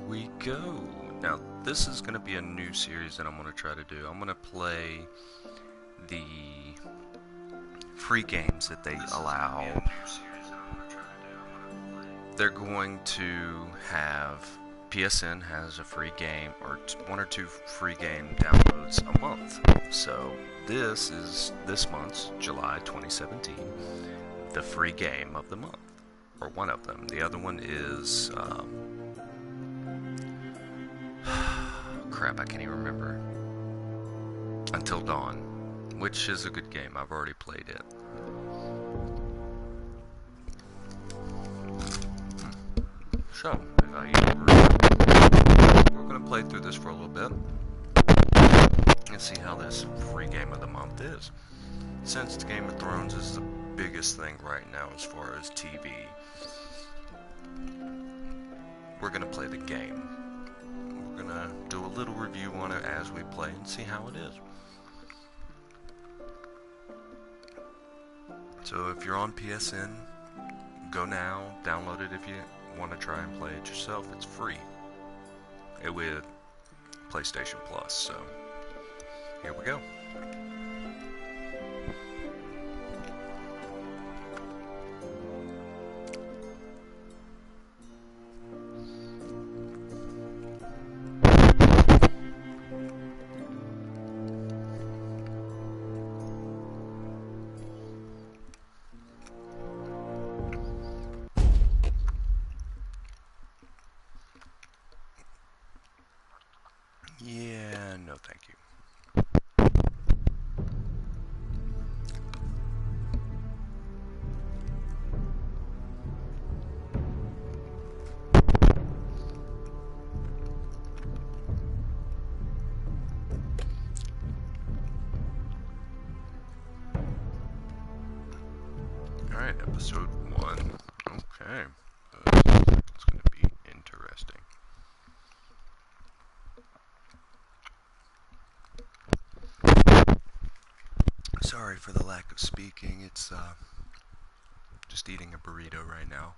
we go. Now, this is going to be a new series that I'm going to try to do. I'm going to play the free games that they allow. They're going to have, PSN has a free game, or one or two free game downloads a month. So this is this month's, July 2017, the free game of the month, or one of them. The other one is, crap, I can't even remember. Until Dawn, which is a good game. I've already played it. So, we're going to play through this for a little bit and see how this free game of the month is. Since Game of Thrones is the biggest thing right now as far as TV, we're going to play the game. We're going to do a little review on it as we play and see how it is. So if you're on PSN, go now, download it if you want to try and play it yourself. It's free with PlayStation Plus. So here we go. Yeah, no thank you. Alright, episode 1. Okay. It's going to be interesting. Sorry for the lack of speaking. It's just eating a burrito right now.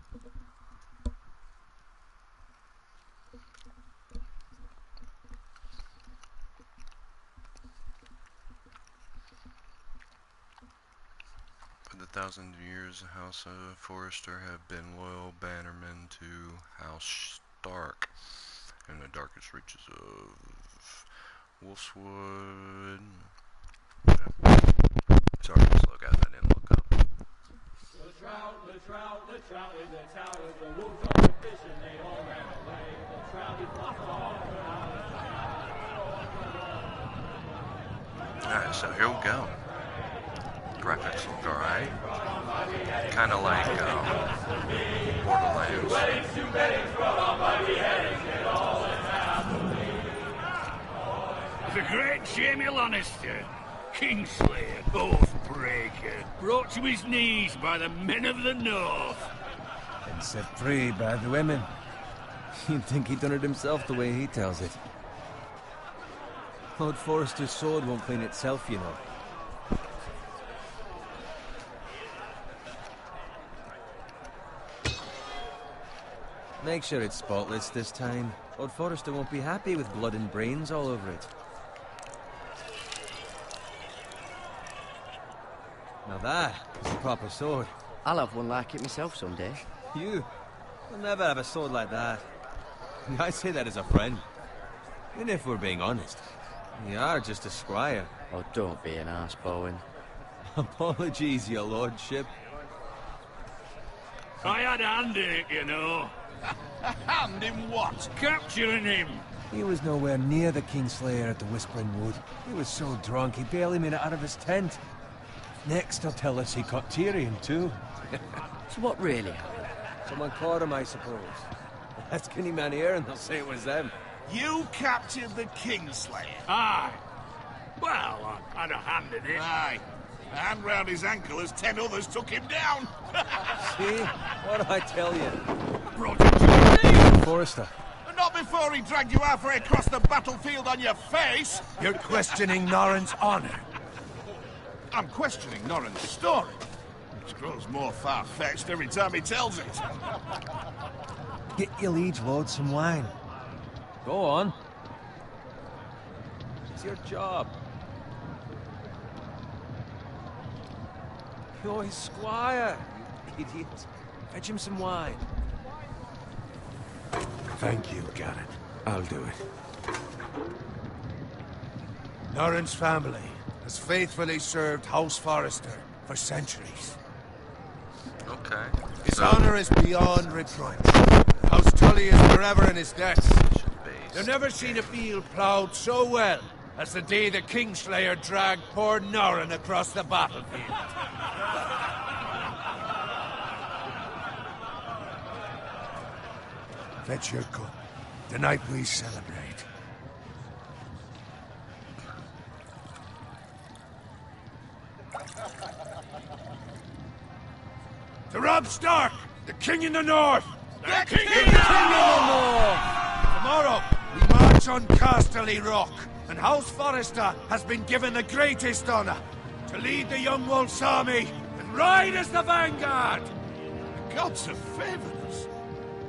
For the 1,000 years, the House of Forrester have been loyal bannermen to House Stark in the darkest reaches of Wolfswood. Sorry, I'm slow guys, I didn't look up. The trout in the towers, the wolves are the fish and they all ran away. The trout is lost all Alright, so here we go. Graphics look alright. Kind of like Borderlands. The great Jaime Lannister, Kingslayer, Oathbreaker, brought to his knees by the men of the North. And set free by the women. You'd think he'd done it himself the way he tells it. Lord Forrester's sword won't clean itself, you know. Make sure it's spotless this time. Lord Forrester won't be happy with blood and brains all over it. Now that is a proper sword. I'll have one like it myself someday. You? You'll never have a sword like that. I say that as a friend. And if we're being honest, you are just a squire. Oh, don't be an arse, Bowen. Apologies, your lordship. I had a hand in it, you know. Hand in what? Capturing him. He was nowhere near the Kingslayer at the Whispering Wood. He was so drunk he barely made it out of his tent. Next he'll tell us he caught Tyrion too. So what really happened? Someone caught him, I suppose. Ask any man here and they'll say it was them. You captured the Kingslayer. Aye. Well, I had a hand in it. Aye. A hand round his ankle as 10 others took him down. See? What do I tell you? Brought him to me. Forrester. Not before he dragged you halfway across the battlefield on your face. You're questioning Norrin's honor. I'm questioning Norrin's story, which grows more far-fetched every time he tells it. Get your liege lord some wine. Go on. It's your job. You're his squire, you idiot. Fetch him some wine. Thank you, Garrett. I'll do it. Norrin's family has faithfully served House Forrester for centuries. Okay. His honor is beyond reproach. House Tully is forever in his debt. They've never seen a field ploughed so well as the day the Kingslayer dragged poor Norrin across the battlefield. Fetch your cup. Tonight we celebrate. To Robb Stark, the King in the North! The King in the North! Tomorrow, we march on Casterly Rock, and House Forrester has been given the greatest honor to lead the Young Wolf's army and ride as the vanguard! The gods have favored us.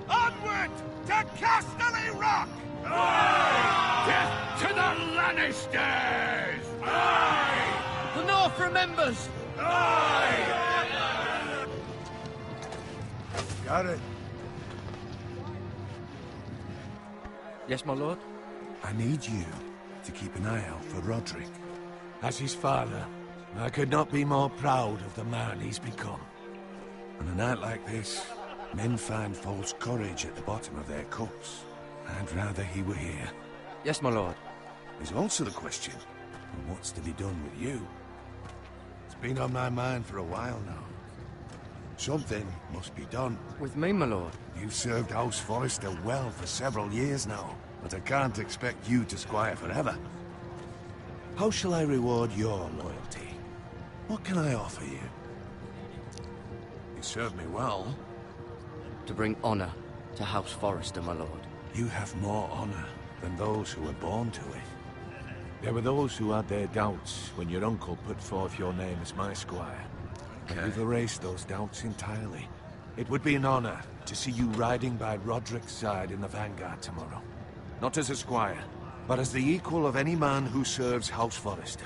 Onward to Casterly Rock! Aye! Death to the Lannisters! Aye! The North remembers! Aye! Got it. Yes, my lord? I need you to keep an eye out for Roderick. As his father, I could not be more proud of the man he's become. On a night like this, men find false courage at the bottom of their cups. I'd rather he were here. Yes, my lord. There's also the question of what's to be done with you. It's been on my mind for a while now. Something must be done. With me, my lord? You've served House Forrester well for several years now, but I can't expect you to squire forever. How shall I reward your loyalty? What can I offer you? You served me well. To bring honor to House Forrester, my lord. You have more honor than those who were born to it. There were those who had their doubts when your uncle put forth your name as my squire. Okay. You've erased those doubts entirely. It would be an honor to see you riding by Roderick's side in the vanguard tomorrow. Not as a squire, but as the equal of any man who serves House Forrester.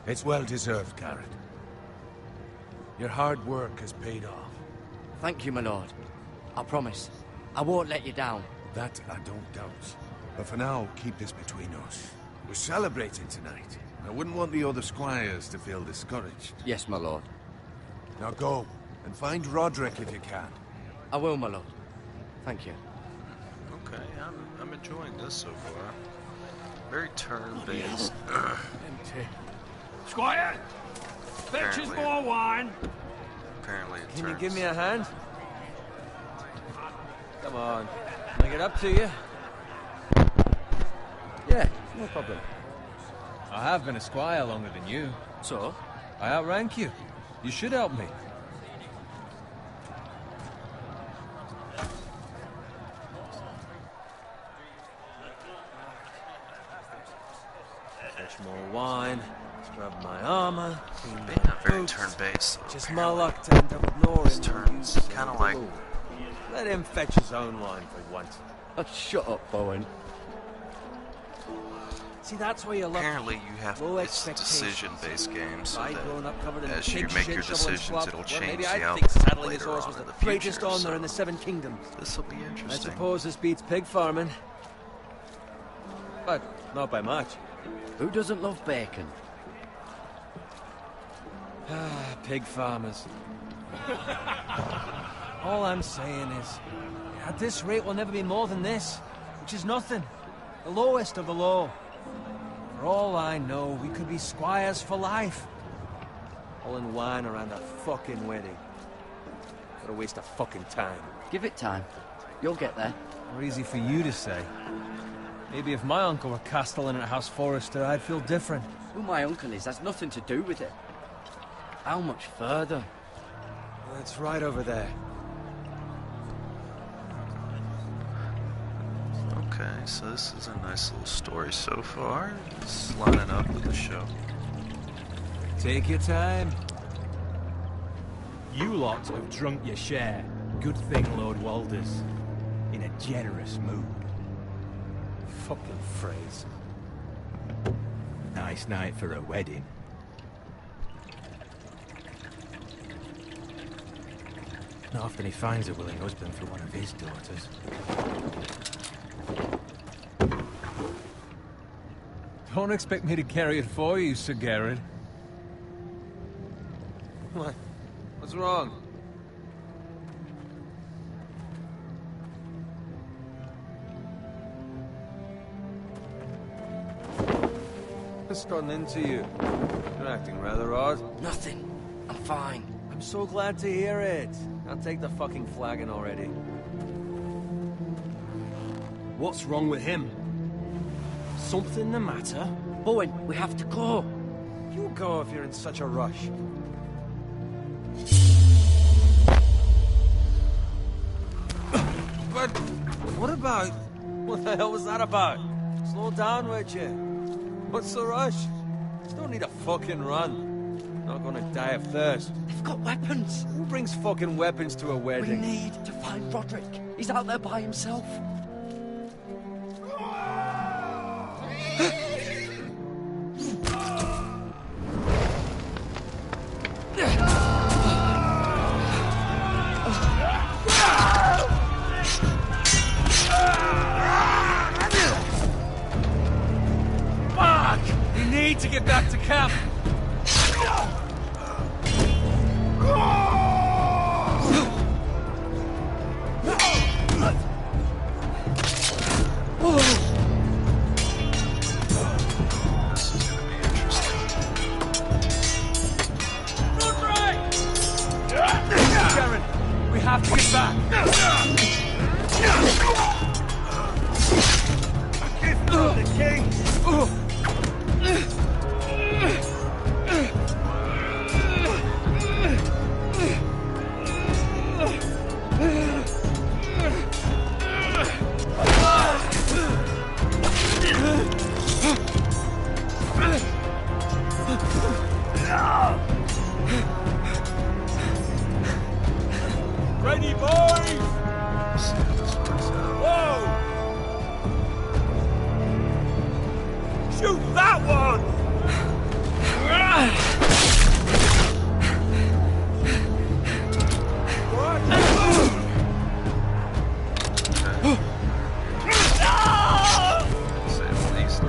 It's well deserved, Garrett. Your hard work has paid off. Thank you, my lord. I promise. I won't let you down. That I don't doubt. But for now, keep this between us. We're celebrating tonight. I wouldn't want the other squires to feel discouraged. Yes, my lord. Now go, and find Roderick if you can. I will, my lord. Thank you. Okay, I'm enjoying this so far. Very turn-based. Squire! Fetch us Apparently. more wine! Apparently it Can you turns. give me a hand? Come on. Can I get up to you? Yeah, no problem. I have been a squire longer than you. So? I outrank you. You should help me. Fetch more wine. Scrub my armor. Clean Being my not very boots. turn-based. Just my apparently. luck to end up ignoring This turns kind of like. Let him fetch his own wine for once. Oh, shut up, Bowen. See, that's where you're lucky. Apparently, you have Low it's expectations. decision-based games, so I grown up covered in that as you pig make shit, your shoveling decisions, slop. it'll Well, change maybe the I outcome think saddling his later horse on was in the the greatest future. honor in the So Seven Kingdoms. this will be I interesting. suppose this beats pig farming. But not by much. Who doesn't love bacon? Ah, pig farmers. All I'm saying is, at this rate, we'll never be more than this, which is nothing. The lowest of the low. For all I know, we could be squires for life. All in wine around a fucking wedding. What a waste of fucking time. Give it time. You'll get there. More easy for you to say. Maybe if my uncle were castellan at House Forrester, I'd feel different. Who my uncle is has nothing to do with it. How much further? It's right over there. Okay, so this is a nice little story so far. It's lining up with the show. Take your time. You lot have drunk your share. Good thing Lord Walder's in a generous mood. fucking phrase. Nice night for a wedding. Not often he finds a willing husband for one of his daughters. Don't expect me to carry it for you, Sir Garrett. What? What's wrong? What's gotten into you? You're acting rather odd. Nothing. I'm fine. I'm so glad to hear it. Now take the fucking flagon already. What's wrong with him? Something the matter? Bowen, we have to go. You go if you're in such a rush. But what about... What the hell was that about? Slow down, would you? What's the rush? Just don't need a fucking run. Not gonna die of thirst. They've got weapons. Who brings fucking weapons to a We wedding? need to find Roderick. He's out there by himself. We need to get back to camp. Sharon, we have to get back. Give me the king! Ready, boys! Whoa! Shoot that one! Say at least. A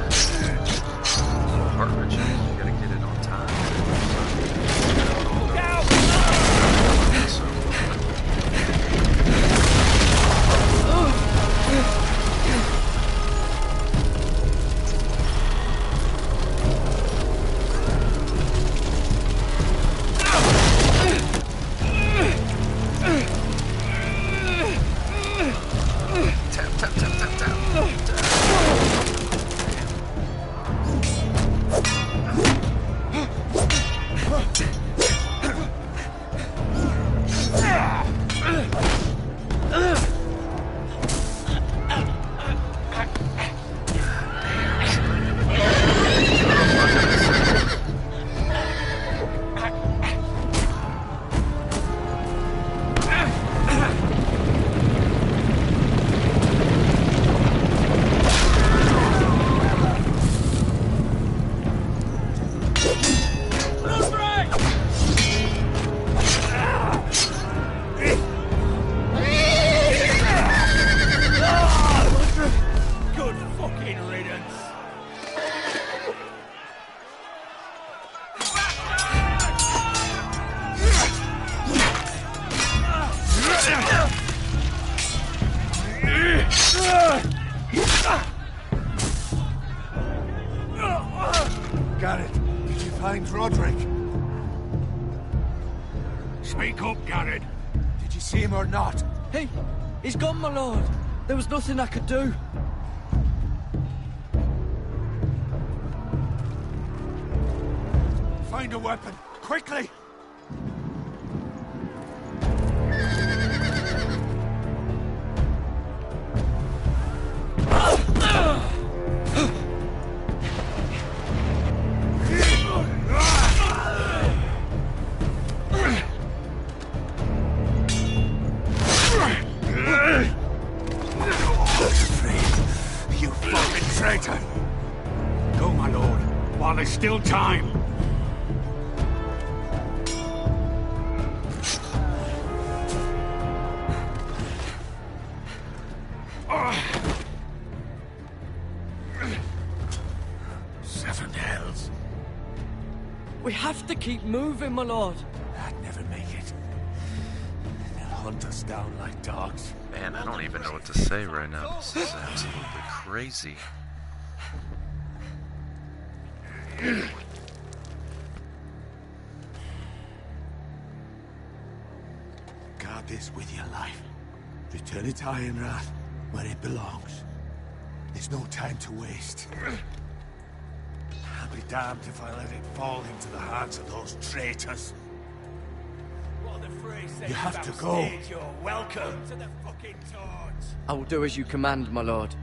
little heart-wrenching. You gotta get it on time. Look out! So, tap, tap, tap, tap, tap. Good fucking riddance. Garrett, did you find Roderick? Speak up, Garrett. Did you see him or not? Hey, he's gone, my lord. There was nothing I could do. Find a weapon, quickly! You fucking traitor! Go, my lord, while there's still time. Seven hells. We have to keep moving, my lord. I'd never make it. They'll hunt us down like dogs. Man, I don't even know what to say right now. This is absolutely crazy. Guard this with your life. Return it to Ironrath, where it belongs. There's no time to waste. I'll be damned if I let it fall into the hands of those traitors. You have to go. You're welcome to the fucking torch. I will do as you command, my lord.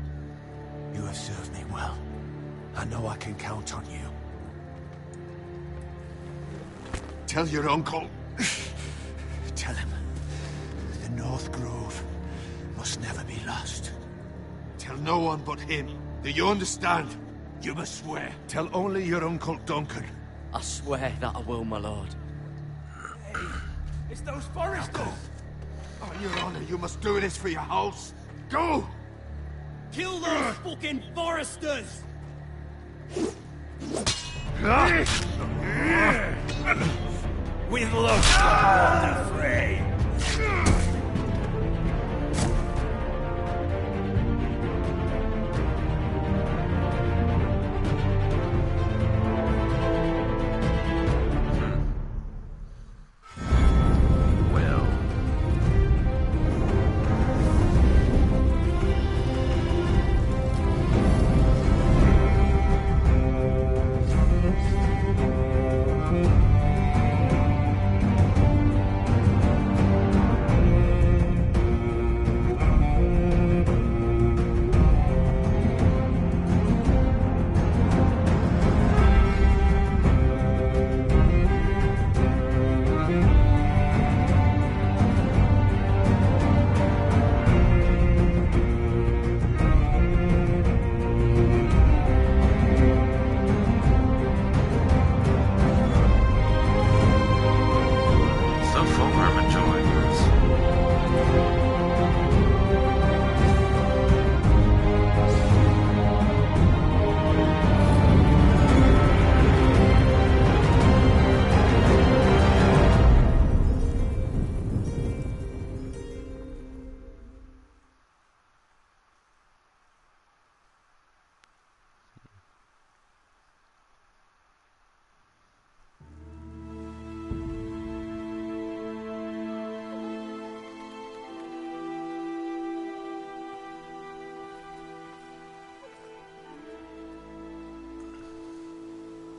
You have served me well. I know I can count on you. Tell your uncle. Tell him. The North Grove must never be lost. Tell no one but him. Do you understand? You must swear. Tell only your Uncle Duncan. I swear that I will, my lord. It's those foresters. On your honor, you must do this for your house. Go! Kill those fucking foresters. With love, the fray.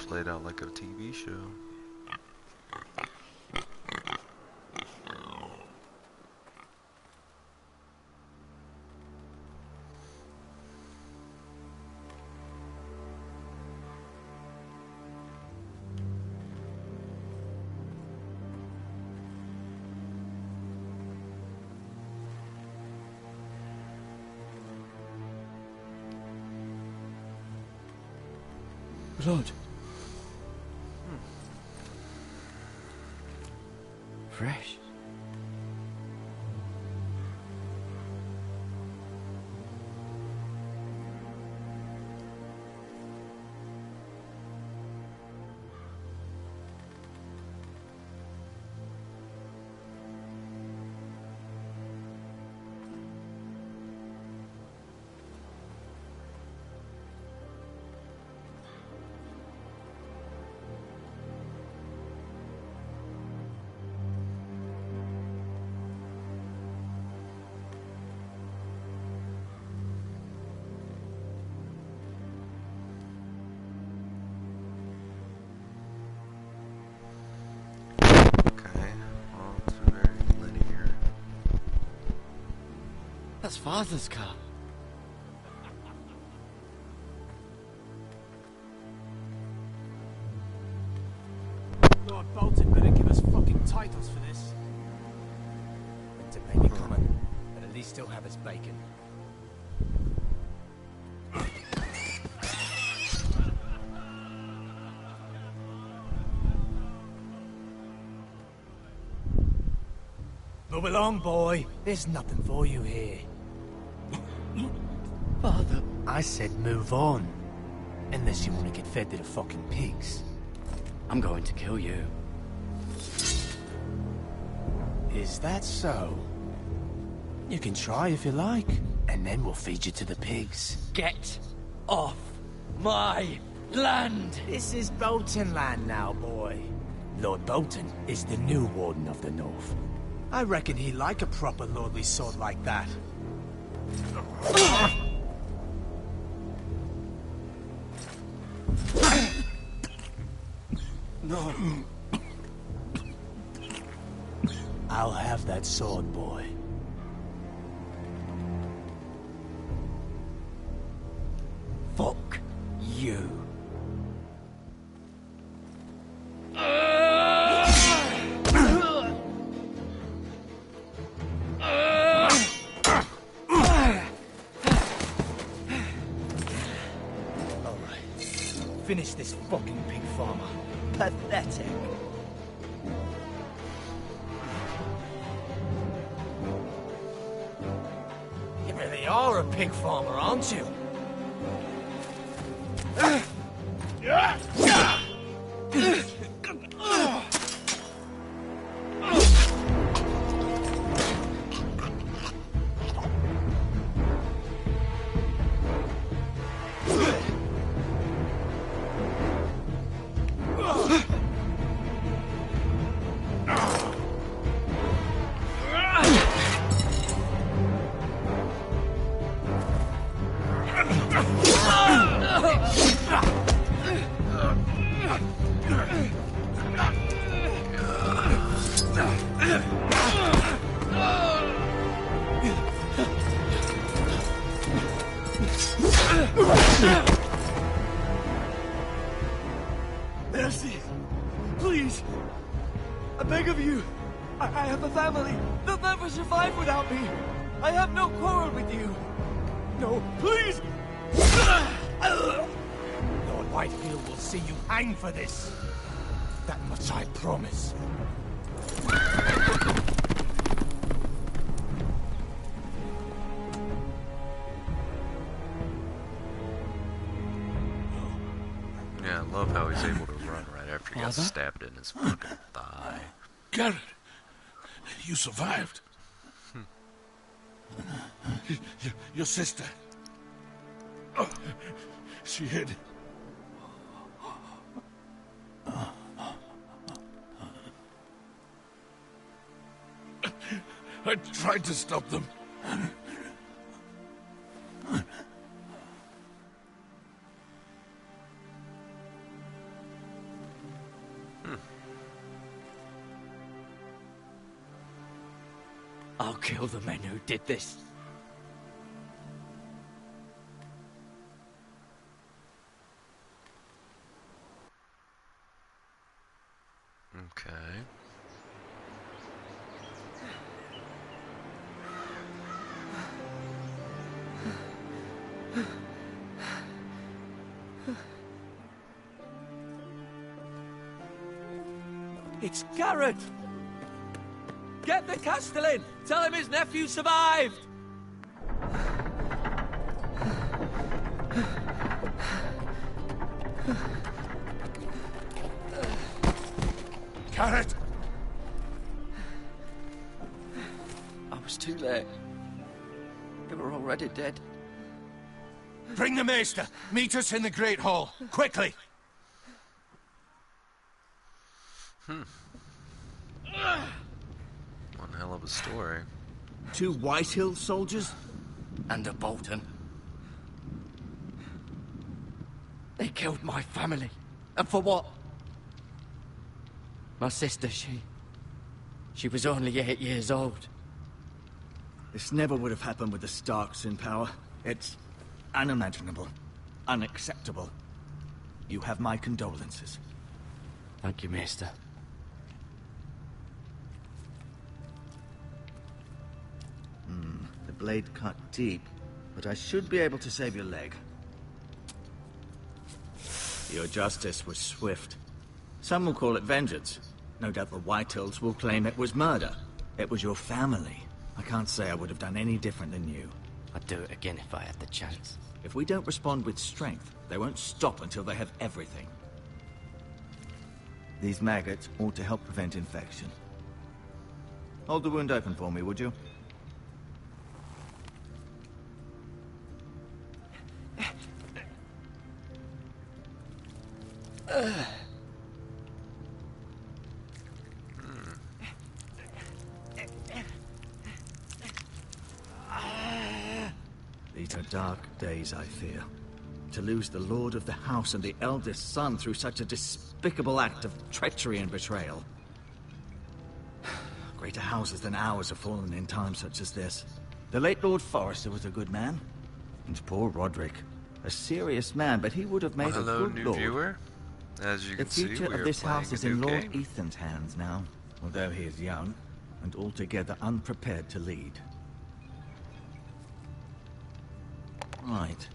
Played out like a TV show. Lord. Fresh. That's Father's car. Lord Bolton better give us fucking titles for this. Winter may be coming, but at least he'll have his bacon. Move along, boy. There's nothing for you here. Father. I said move on. Unless you want to get fed to the fucking pigs. I'm going to kill you. Is that so? You can try if you like, and then we'll feed you to the pigs. Get off my land! This is Bolton land now, boy. Lord Bolton is the new Warden of the North. I reckon he'd like a proper lordly sword like that. No. I'll have that sword, boy. Fuck you. Finish this fucking pig farmer. Pathetic. You really are a pig farmer, aren't you? Mercy! Please! I beg of you! I have a family! They'll never survive without me! I have no quarrel with you! No, please! Lord Whitefield will see you hang for this. That much I promise. Yeah, I love how he's able to run right after he got stabbed in his fucking thigh. Garrett, you survived. Your sister. Oh, she hid. I tried to stop them. I'll kill the men who did this. Okay. It's Garrett! Get the Castellan! Tell him his nephew survived! Garrett! I was too late. They were already dead. Bring the Maester! Meet us in the Great Hall! Quickly! One hell of a story. 2 Whitehill soldiers? And a Bolton. They killed my family. And for what? My sister, she was only 8 years old. This never would have happened with the Starks in power. It's unimaginable. Unacceptable. You have my condolences. Thank you, Maester. The blade cut deep, but I should be able to save your leg. Your justice was swift. Some will call it vengeance. No doubt the Whitehills will claim it was murder. It was your family. I can't say I would have done any different than you. I'd do it again if I had the chance. If we don't respond with strength, they won't stop until they have everything. These maggots ought to help prevent infection. Hold the wound open for me, would you? These are dark days, I fear. To lose the lord of the house and the eldest son through such a despicable act of treachery and betrayal. Greater houses than ours have fallen in times such as this. The late Lord Forrester was a good man. And poor Roderick. A serious man, but he would have made a good new lord. Viewer. As you The can see, future we of are this playing house is a in new Lord game. Ethan's hands now, although he is young and altogether unprepared to lead. Right.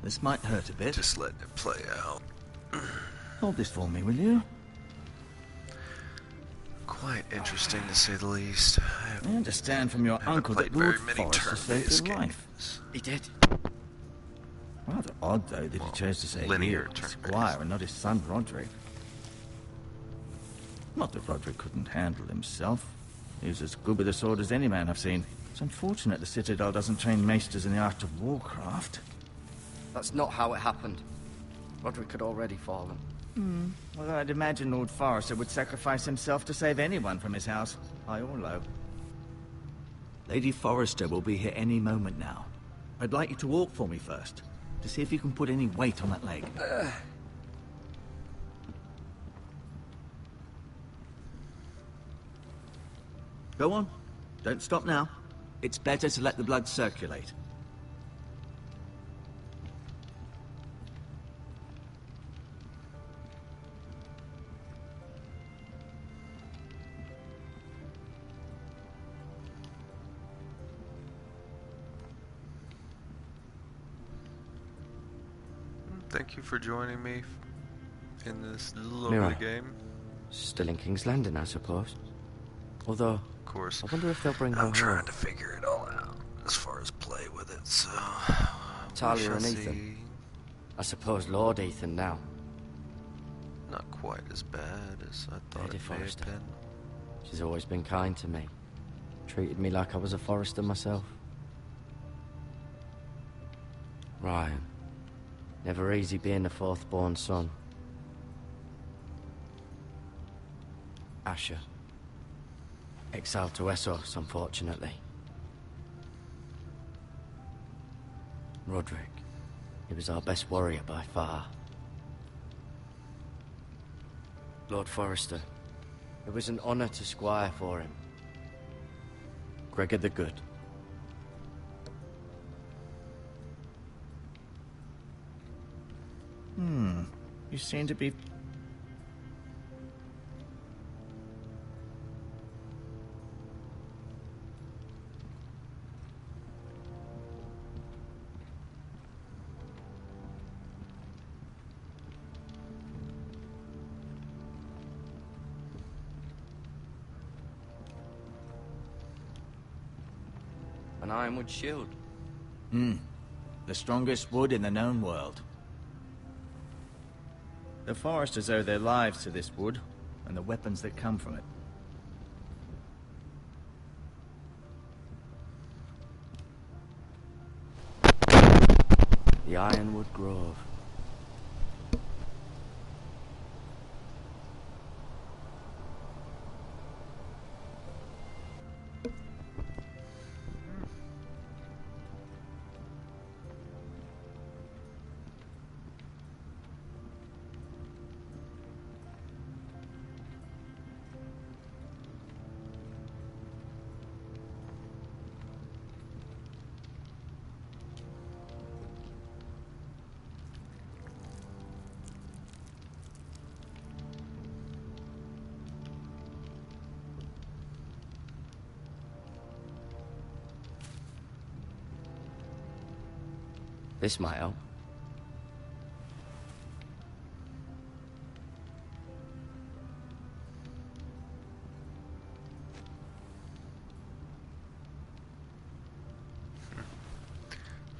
This might hurt a bit. Just letting it play out. Hold this for me, will you? Quite interesting to say the least. I understand from your uncle that played Lord very many Forrester saved turn-based your life. He did. Rather odd, though, that he chose to say Linear you, turn-based. Squire, and not his son Roderick. Not that Roderick couldn't handle himself. He was as good with a sword as any man I've seen. It's unfortunate the Citadel doesn't train maesters in the art of warcraft. That's not how it happened. Roderick had already fallen. Well, I'd imagine Lord Forrester would sacrifice himself to save anyone from his house, high or low. Lady Forrester will be here any moment now. I'd like you to walk for me first, to see if you can put any weight on that leg. Go on. Don't stop now. It's better to let the blood circulate. Thank you for joining me in this lovely Mira. game. Still in King's Landing, I suppose. Although, Of course, I wonder if they'll bring her I'm trying home. to figure it all out as far as play with it, so... Talia we shall and see. Ethan. I suppose Lord Ethan now. Not quite as bad as I thought Lady it may have Forrester. been. She's always been kind to me. Treated me like I was a Forrester myself. Ryan. Never easy being the fourth-born son. Asher. Exiled to Essos, unfortunately. Roderick. He was our best warrior by far. Lord Forrester. It was an honor to squire for him. Gregor the Good. You seem to be... An ironwood shield. the strongest wood in the known world. The Foresters owe their lives to this wood, and the weapons that come from it. The Ironwood Grove. This might help.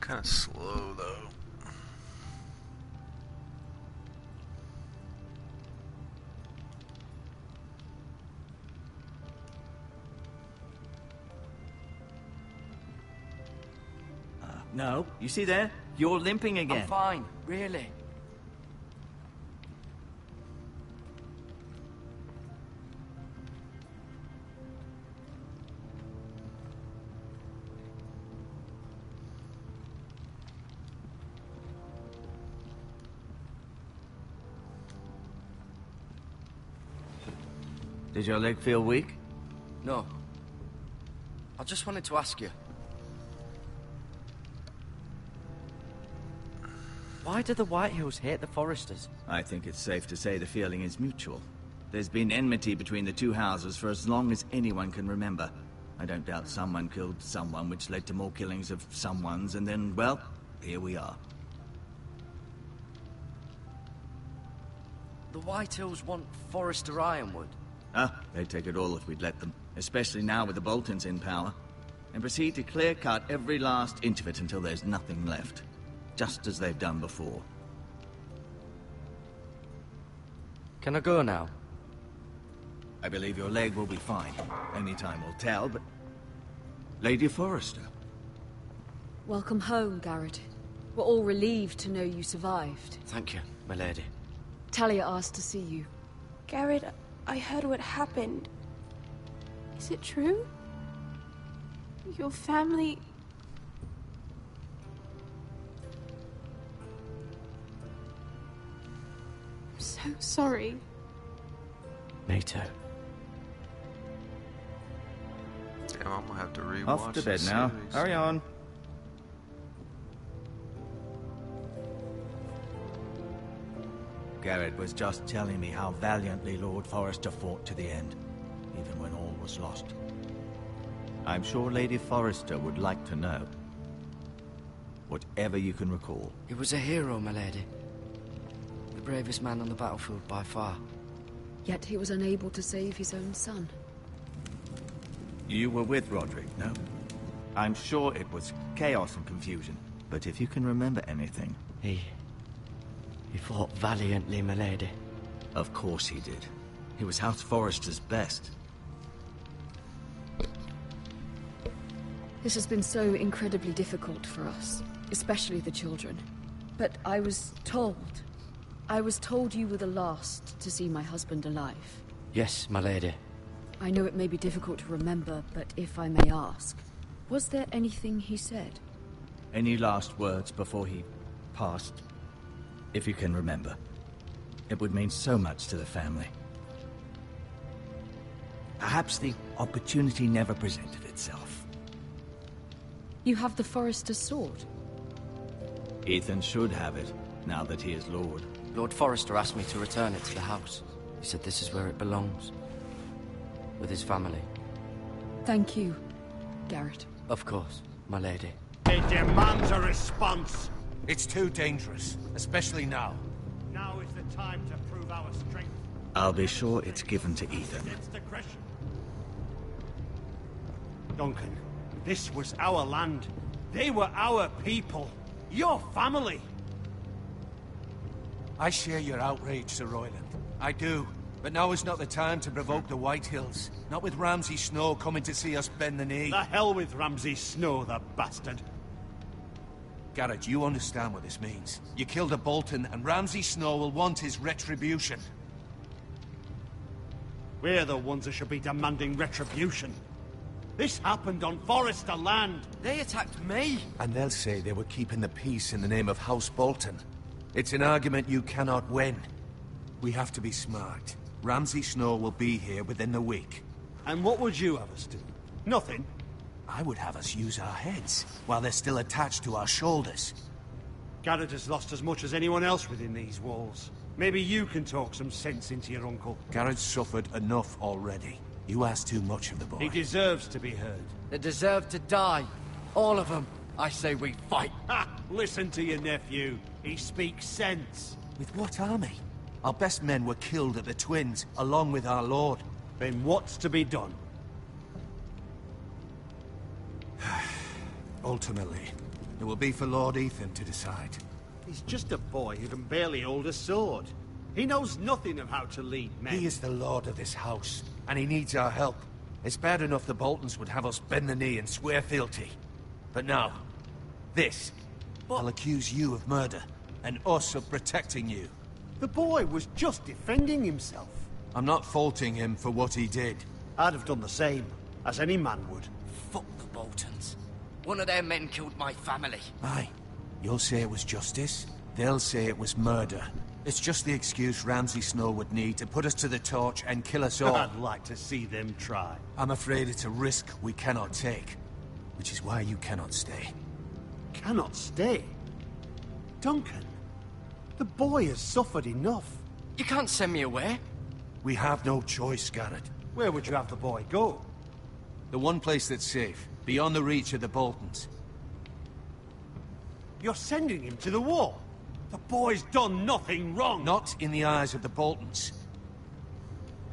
Kind of slow though. No, you see there? You're limping again. I'm fine, really. Did your leg feel weak? No. I just wanted to ask you. Why do the Whitehills hate the Forresters? I think it's safe to say the feeling is mutual. There's been enmity between the two houses for as long as anyone can remember. I don't doubt someone killed someone, which led to more killings of someones, and then, well, here we are. The Whitehills want Forrester Ironwood. They'd take it all if we'd let them. Especially now with the Boltons in power. And proceed to clear-cut every last inch of it until there's nothing left. Just as they've done before. Can I go now? I believe your leg will be fine. Only time will tell, but... Lady Forrester. Welcome home, Garrett. We're all relieved to know you survived. Thank you, my lady. Talia asked to see you. Garrett, I heard what happened. Is it true? Your family... I'm so sorry. Me too. Damn, I'm gonna have to rewatch Off to bed this now. series. Hurry on. Garrett was just telling me how valiantly Lord Forrester fought to the end, even when all was lost. I'm sure Lady Forrester would like to know. Whatever you can recall. He was a hero, my lady. The bravest man on the battlefield by far. Yet he was unable to save his own son. You were with Roderick, no? I'm sure it was chaos and confusion, but if you can remember anything... He fought valiantly, my lady. Of course he did. He was House Forrester's best. This has been so incredibly difficult for us, especially the children. But I was told you were the last to see my husband alive. Yes, my lady. I know it may be difficult to remember, but if I may ask, was there anything he said? Any last words before he passed? If you can remember. It would mean so much to the family. Perhaps the opportunity never presented itself. You have the Forrester's sword. Ethan should have it, now that he is Lord. Lord Forrester asked me to return it to the house. He said this is where it belongs. With his family. Thank you, Garrett. Of course, my lady. It demands a response. It's too dangerous, especially now. Now is the time to prove our strength. I'll be sure it's given to Ethan. Against aggression. Duncan, this was our land. They were our people. Your family. I share your outrage, Sir Royland. I do. But now is not the time to provoke the Whitehills. Not with Ramsay Snow coming to see us bend the knee. The hell with Ramsay Snow, the bastard. Garrett, you understand what this means. You killed a Bolton, and Ramsay Snow will want his retribution. We're the ones that should be demanding retribution. This happened on Forrester land. They attacked me! And they'll say they were keeping the peace in the name of House Bolton. It's an argument you cannot win. We have to be smart. Ramsay Snow will be here within the week. And what would you have us do? Nothing. I would have us use our heads, while they're still attached to our shoulders. Garrett has lost as much as anyone else within these walls. Maybe you can talk some sense into your uncle. Garrett's suffered enough already. You ask too much of the boy. He deserves to be heard. They deserve to die. All of them. I say we fight. Ha! Listen to your nephew. He speaks sense. With what army? Our best men were killed at the Twins, along with our lord. Then what's to be done? Ultimately, It will be for Lord Ethan to decide. He's just a boy who can barely hold a sword. He knows nothing of how to lead men. He is the lord of this house, and he needs our help. It's bad enough the Boltons would have us bend the knee and swear fealty. But now, this. I'll accuse you of murder, and us of protecting you. The boy was just defending himself. I'm not faulting him for what he did. I'd have done the same, as any man would. Fuck the Boltons. One of their men killed my family. Aye. You'll say it was justice. They'll say it was murder. It's just the excuse Ramsay Snow would need to put us to the torch and kill us all. I'd like to see them try. I'm afraid it's a risk we cannot take. Which is why you cannot stay. Cannot stay? Duncan, the boy has suffered enough. You can't send me away. We have no choice, Garrett. Where would you have the boy go? The one place that's safe, beyond the reach of the Boltons. You're sending him to the wall? The boy's done nothing wrong! Not in the eyes of the Boltons.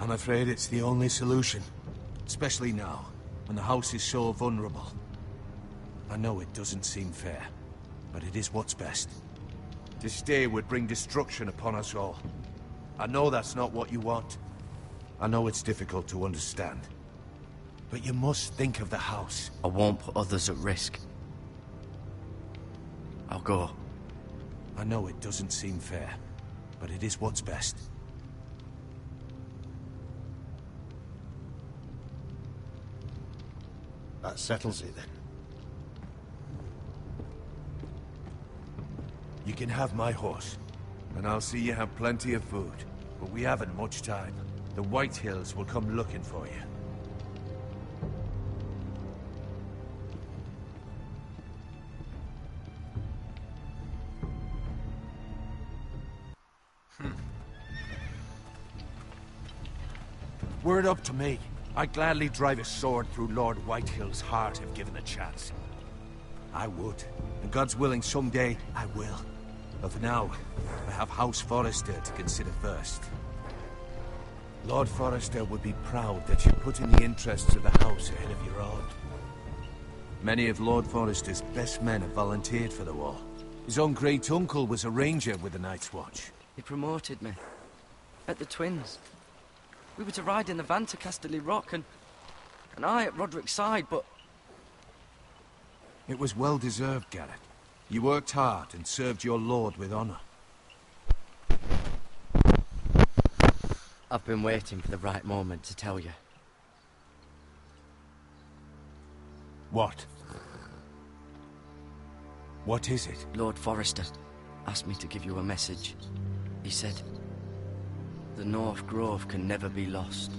I'm afraid it's the only solution. Especially now, when the house is so vulnerable. I know it doesn't seem fair, but it is what's best. To stay would bring destruction upon us all. I know that's not what you want. I know it's difficult to understand. But you must think of the house. I won't put others at risk. I'll go. I know it doesn't seem fair, but it is what's best. That settles it then. You can have my horse, and I'll see you have plenty of food. But we haven't much time. The White Hills will come looking for you. Were it up to me, I'd gladly drive a sword through Lord Whitehill's heart if given a chance. I would, and God's willing someday I will. But for now, I have House Forrester to consider first. Lord Forrester would be proud that you put in the interests of the house ahead of your own. Many of Lord Forrester's best men have volunteered for the war. His own great-uncle was a ranger with the Night's Watch. He promoted me. At the Twins. We were to ride in the van to Casterly Rock, and I at Roderick's side, but... It was well-deserved, Garrett. You worked hard and served your lord with honor. I've been waiting for the right moment to tell you. What? What is it? Lord Forrester asked me to give you a message. He said, the North Grove can never be lost.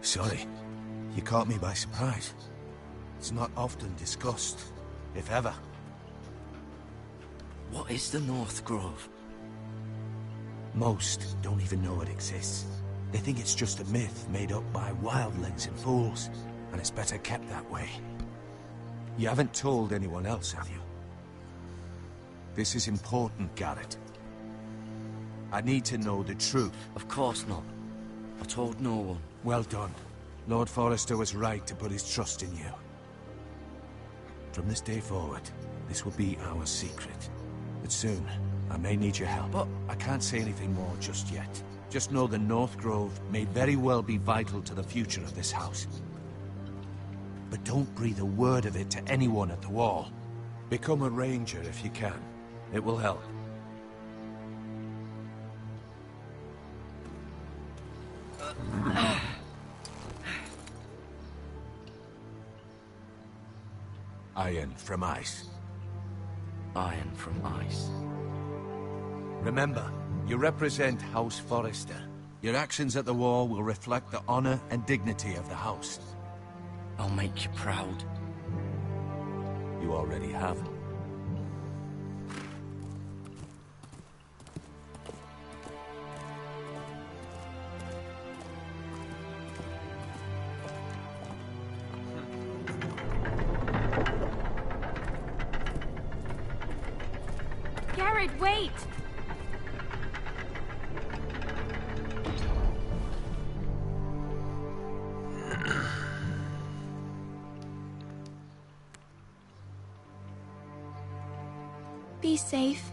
Sorry, you caught me by surprise. It's not often discussed, if ever. What is the North Grove? Most don't even know it exists. They think it's just a myth made up by wildlings and fools, and it's better kept that way. You haven't told anyone else, have you? This is important, Garrett. I need to know the truth. Of course not. I told no one. Well done. Lord Forrester was right to put his trust in you. From this day forward, this will be our secret. But soon, I may need your help. But I can't say anything more just yet. Just know the North Grove may very well be vital to the future of this house. But don't breathe a word of it to anyone at the wall. Become a ranger if you can. It will help. Iron from ice. Iron from ice. Remember, you represent House Forrester. Your actions at the wall will reflect the honor and dignity of the house. I'll make you proud. You already have. Garrett, wait! Be safe.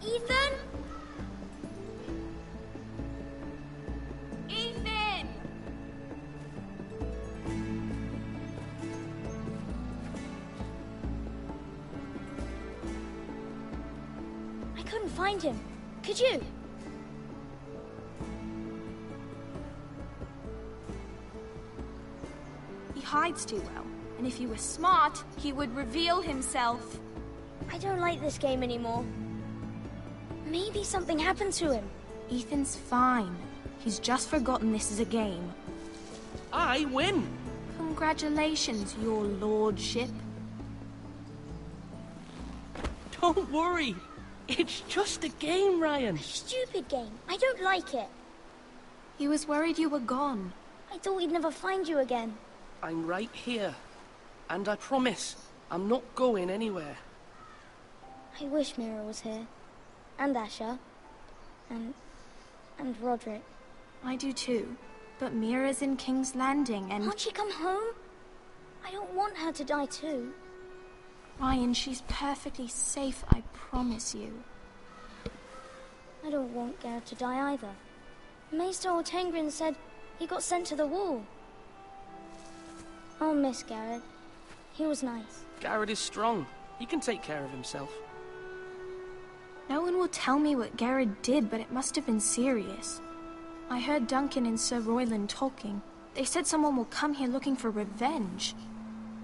Ethan? Ethan! I couldn't find him. Could you? He hides too well, and if he were smart, he would reveal himself. I don't like this game anymore. Maybe something happened to him. Ethan's fine. He's just forgotten this is a game. I win! Congratulations, your lordship. Don't worry. It's just a game, Ryan. Stupid game. I don't like it. He was worried you were gone. I thought we'd never find you again. I'm right here. And I promise, I'm not going anywhere. I wish Mira was here. And Asher. And Roderick. I do too. But Mira's in King's Landing and... Can't she come home? I don't want her to die too. Ryan, she's perfectly safe, I promise you. I don't want Garrett to die either. Maester Ortengrin said he got sent to the wall. I'll miss Garrett. He was nice. Garrett is strong. He can take care of himself. No one will tell me what Garrett did, but it must have been serious. I heard Duncan and Sir Royland talking. They said someone will come here looking for revenge.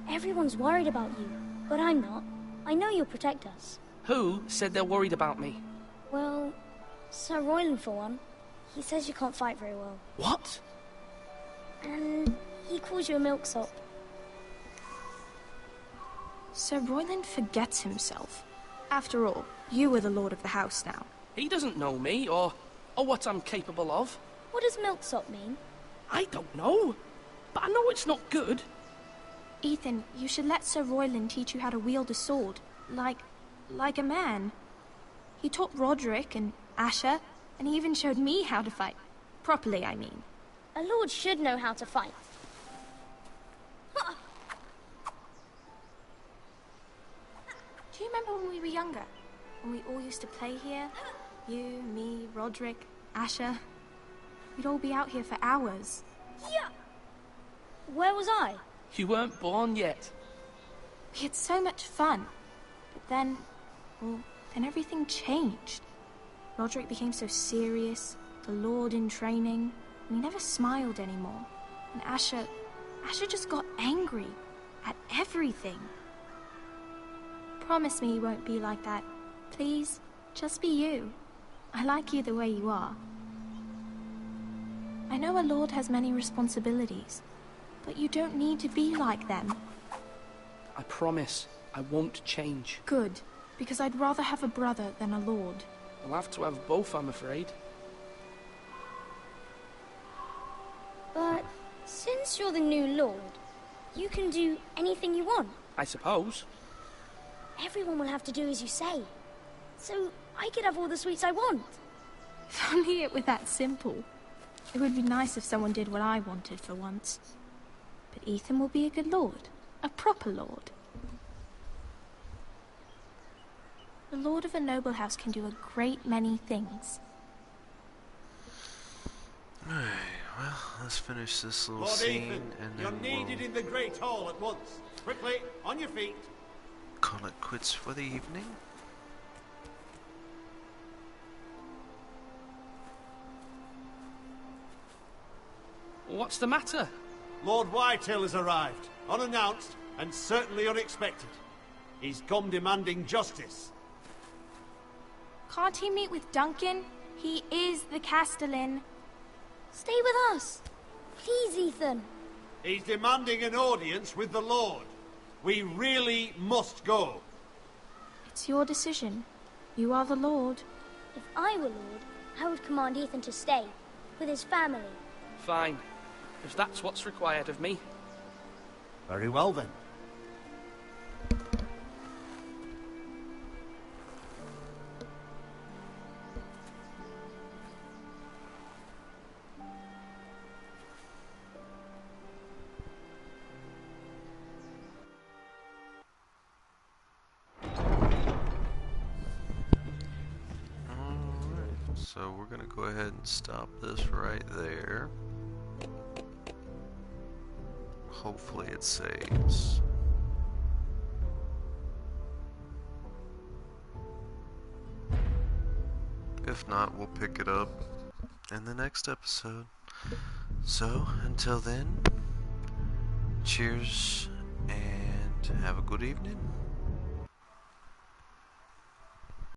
Everyone's worried about you, but I'm not. I know you'll protect us. Who said they're worried about me? Well, Sir Royland for one. He says you can't fight very well. What? And he calls you a milksop. Sir Royland forgets himself. After all, you are the lord of the house now. He doesn't know me, or what I'm capable of. What does milksop mean? I don't know, but I know it's not good. Ethan, you should let Sir Royland teach you how to wield a sword, like a man. He taught Roderick and Asher, and he even showed me how to fight. Properly, I mean. A lord should know how to fight. Do you remember when we were younger? When we all used to play here? You, me, Roderick, Asher. We'd all be out here for hours. Yeah. Where was I? You weren't born yet. We had so much fun. But then, well, then everything changed. Roderick became so serious, the Lord in training, and he never smiled anymore. And Asher just got angry at everything. Promise me you won't be like that. Please, just be you. I like you the way you are. I know a lord has many responsibilities, but you don't need to be like them. I promise I won't change. Good, because I'd rather have a brother than a lord. I'll have to have both, I'm afraid. But since you're the new lord, you can do anything you want. I suppose. Everyone will have to do as you say. So I could have all the sweets I want. If only it were that simple. It would be nice if someone did what I wanted for once. But Ethan will be a good lord. A proper lord. The lord of a noble house can do a great many things. Alright, well, let's finish this little Lord scene Ethan, and you're then needed in the Great Hall at once. Quickly, on your feet. call it quits for the evening. What's the matter? Lord Whitetail has arrived, unannounced and certainly unexpected. He's come demanding justice. Can't he meet with Duncan? He is the Castellan. Stay with us. Please, Ethan. He's demanding an audience with the Lord. We really must go. It's your decision. You are the lord. If I were Lord, I would command Ethan to stay, with his family. Fine. If that's what's required of me. Very well then. So we're going to go ahead and stop this right there. Hopefully it saves. If not, we'll pick it up in the next episode. So, until then, cheers and have a good evening.